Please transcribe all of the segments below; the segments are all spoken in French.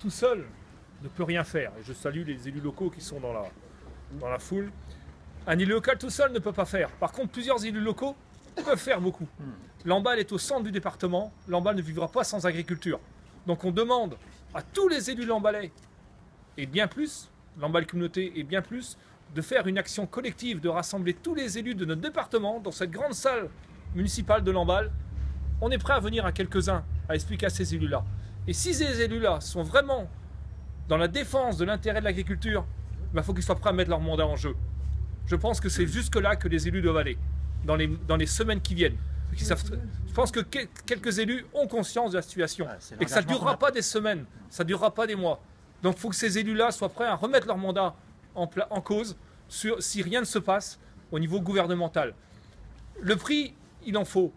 tout seul ne peut rien faire. Et je salue les élus locaux qui sont dans la foule. Un élu local tout seul ne peut pas faire. Par contre, plusieurs élus locaux peuvent faire beaucoup. Lamballe est au centre du département. Lamballe ne vivra pas sans agriculture. Donc on demande à tous les élus lambalais, et bien plus, Lamballe Communauté et bien plus, de faire une action collective, de rassembler tous les élus de notre département dans cette grande salle municipale de Lamballe. On est prêt à venir à quelques-uns à expliquer à ces élus-là. Et si ces élus-là sont vraiment dans la défense de l'intérêt de l'agriculture, il faut qu'ils soient prêts à mettre leur mandat en jeu. Je pense que c'est jusque-là que les élus doivent aller, dans les semaines qui viennent. Je pense que quelques élus ont conscience de la situation et que ça ne durera pas des semaines, ça ne durera pas des mois. Donc il faut que ces élus-là soient prêts à remettre leur mandat en cause si rien ne se passe au niveau gouvernemental. Le prix, il en faut,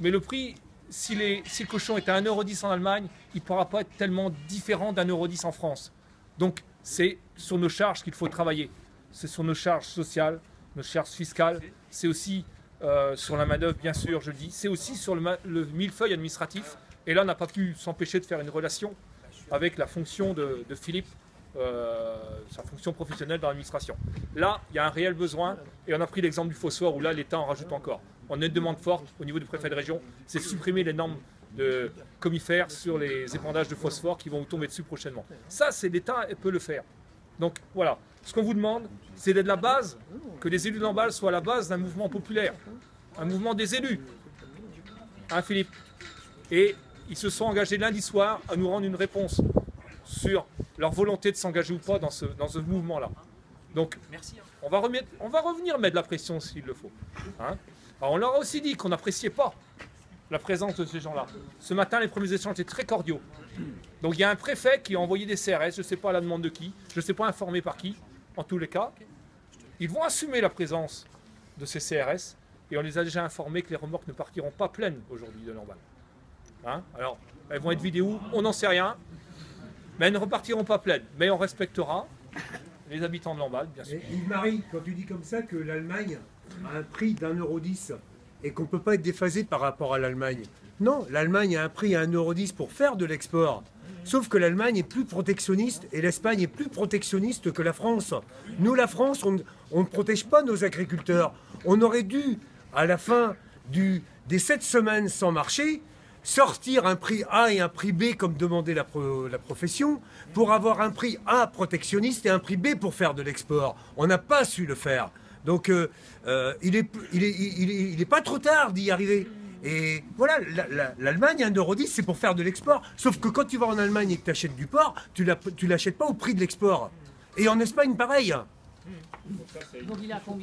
mais le prix, si le cochon est à 1,10 € en Allemagne, il ne pourra pas être tellement différent d'1,10 € en France. Donc c'est sur nos charges qu'il faut travailler. C'est sur nos charges sociales, nos charges fiscales, c'est aussi sur la main-d'œuvre, bien sûr, je le dis, c'est aussi sur le millefeuille administratif. Et là, on n'a pas pu s'empêcher de faire une relation avec la fonction de Philippe, sa fonction professionnelle dans l'administration. Là, il y a un réel besoin, et on a pris l'exemple du phosphore, où là, l'État en rajoute encore. On a une demande forte au niveau du préfet de région, c'est supprimer les normes de comifères sur les épandages de phosphore qui vont vous tomber dessus prochainement. Ça, c'est l'État peut le faire. Donc voilà, ce qu'on vous demande, c'est d'être la base, que les élus de Lamballe soient à la base d'un mouvement populaire, un mouvement des élus. Hein, Philippe? Et ils se sont engagés lundi soir à nous rendre une réponse sur leur volonté de s'engager ou pas dans ce mouvement-là. Donc, on va revenir mettre de la pression s'il le faut. Hein? Alors, on leur a aussi dit qu'on n'appréciait pas la présence de ces gens-là. Ce matin, les premiers échanges étaient très cordiaux. Donc il y a un préfet qui a envoyé des CRS, je ne sais pas à la demande de qui, je ne sais pas informé par qui, en tous les cas. Ils vont assumer la présence de ces CRS et on les a déjà informés que les remorques ne partiront pas pleines aujourd'hui de Lamballe. Hein? Alors, elles vont être vidées où? On n'en sait rien, mais elles ne repartiront pas pleines. Mais on respectera les habitants de Lamballe, bien sûr. Yves-Marie, quand tu dis comme ça que l'Allemagne a un prix d'1,10 € et qu'on ne peut pas être déphasé par rapport à l'Allemagne. Non, l'Allemagne a un prix à 1,10 € pour faire de l'export. Sauf que l'Allemagne est plus protectionniste et l'Espagne est plus protectionniste que la France. Nous, la France, on ne protège pas nos agriculteurs. On aurait dû, à la fin des 7 semaines sans marché, sortir un prix A et un prix B comme demandait la profession pour avoir un prix A protectionniste et un prix B pour faire de l'export. On n'a pas su le faire. Donc il est pas trop tard d'y arriver. Et voilà, l'Allemagne, 1,10 €, c'est pour faire de l'export. Sauf que quand tu vas en Allemagne et que tu achètes du porc, tu l'achètes pas au prix de l'export. Et en Espagne, pareil. Donc il a combien ?